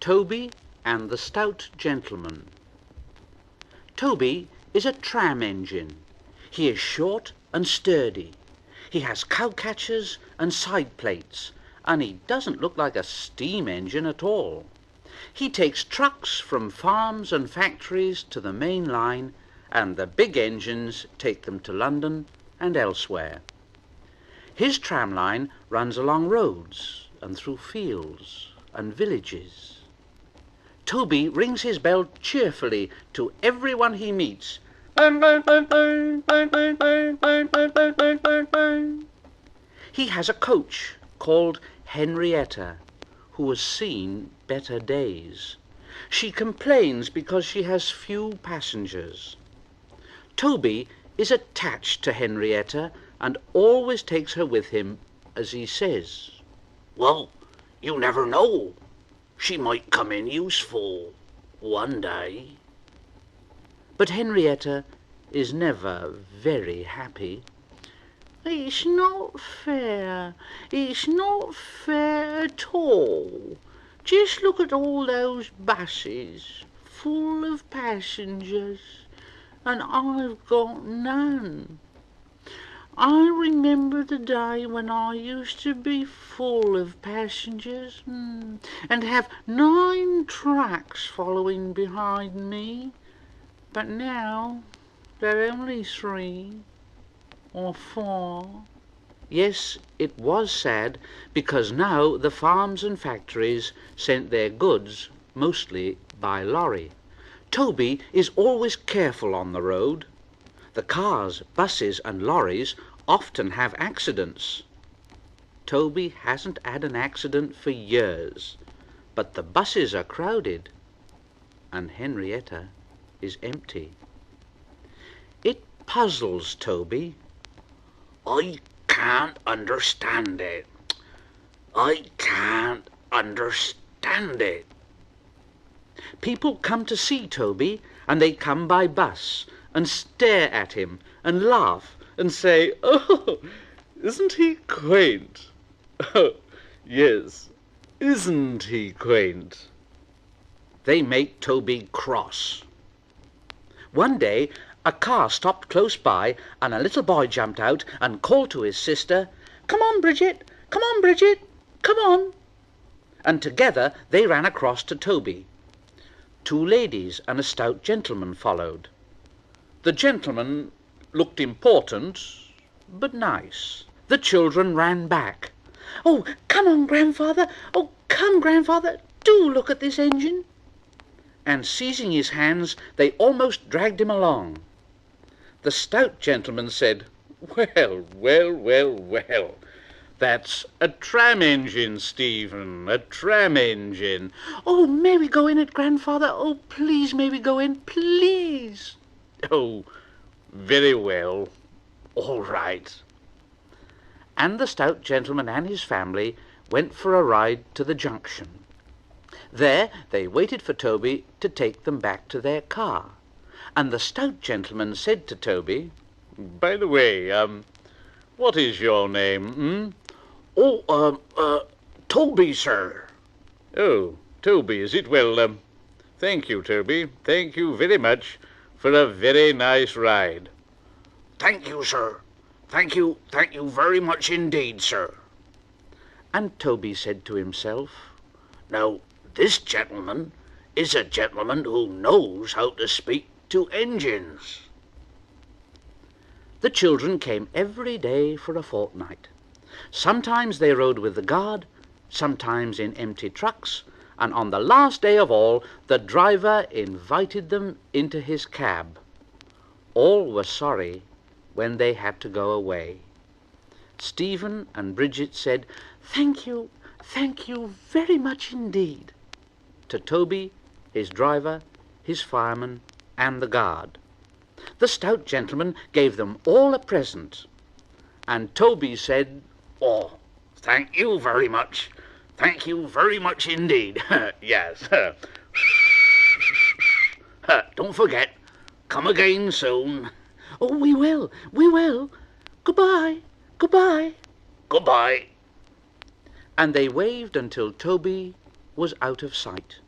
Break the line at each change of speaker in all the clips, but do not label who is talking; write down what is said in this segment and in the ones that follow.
Toby and the Stout Gentleman. Toby is a tram engine. He is short and sturdy. He has cowcatchers and side plates, and he doesn't look like a steam engine at all. He takes trucks from farms and factories to the main line, and the big engines take them to London and elsewhere. His tram line runs along roads and through fields and villages. Toby rings his bell cheerfully to everyone he meets. He has a coach called Henrietta, who has seen better days. She complains because she has few passengers. Toby is attached to Henrietta and always takes her with him, as he says,
"Well, you never know. She might come in useful one day."
But Henrietta is never very happy.
"It's not fair. It's not fair at all. Just look at all those buses full of passengers, and I've got none. I remember the day when I used to be full of passengers and have 9 trucks following behind me, but now there are only 3 or 4.
Yes, it was sad, because now the farms and factories sent their goods mostly by lorry. Toby is always careful on the road. The cars, buses and lorries often have accidents. Toby hasn't had an accident for years, but the buses are crowded and Henrietta is empty. It puzzles Toby.
"I can't understand it. I can't understand it."
People come to see Toby, and they come by bus and stare at him and laugh and say,
"Oh, isn't he quaint? Oh, yes, isn't he quaint?"
They make Toby cross. One day a car stopped close by, and a little boy jumped out and called to his sister, "Come on, Bridget! Come on, Bridget! Come on!" And together they ran across to Toby. 2 ladies and a stout gentleman followed. The gentleman looked important, but nice. The children ran back.
"Oh, come on, grandfather! Oh, come, grandfather! Do look at this engine!"
And seizing his hands, they almost dragged him along. The stout gentleman said,
Well, well, well, well. That's a tram engine, Stephen, a tram engine."
"Oh, may we go in it, grandfather? Oh, please, may we go in, please?"
"Oh, very well. All right."
And the stout gentleman and his family went for a ride to the junction. There they waited for Toby to take them back to their car. And the stout gentleman said to Toby,
"By the way, what is your name,
"Oh, Toby, sir."
"Oh, Toby, is it? Well, thank you, Toby. Thank you very much for a very nice ride."
"Thank you, sir. Thank you very much indeed, sir."
And Toby said to himself,
"Now, this gentleman is a gentleman who knows how to speak to engines."
The children came every day for a fortnight. Sometimes they rode with the guard, sometimes in empty trucks, and on the last day of all, the driver invited them into his cab. All were sorry when they had to go away. Stephen and Bridget said, thank you very much indeed," to Toby, his driver, his fireman, and the guard. The stout gentleman gave them all a present, and Toby said,
"Oh, thank you very much. Thank you very much indeed. Yes. Don't forget, come again soon."
"Oh, we will, we will. Goodbye, goodbye."
"Goodbye."
And they waved until Toby was out of sight.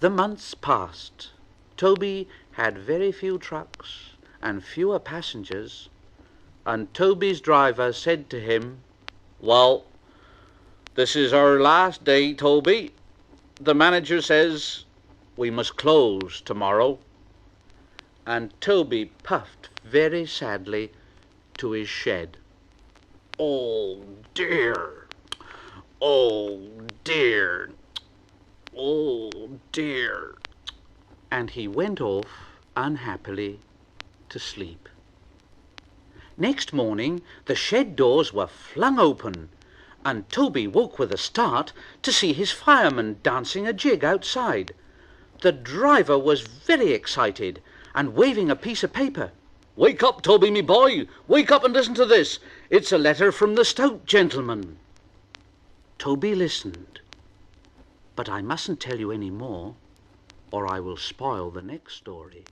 The months passed. Toby had very few trucks and fewer passengers, and Toby's driver said to him,
"Well, this is our last day, Toby. The manager says we must close tomorrow."
and Toby puffed very sadly to his shed.
Oh dear, oh dear, oh dear.
And he went off unhappily to sleep. Next morning the shed doors were flung open, and Toby woke with a start to see his fireman dancing a jig outside. The driver was very excited and waving a piece of paper.
"Wake up, Toby, me boy! Wake up and listen to this. It's a letter from the Stout gentleman."
Toby listened, but I mustn't tell you any more, or I will spoil the next story.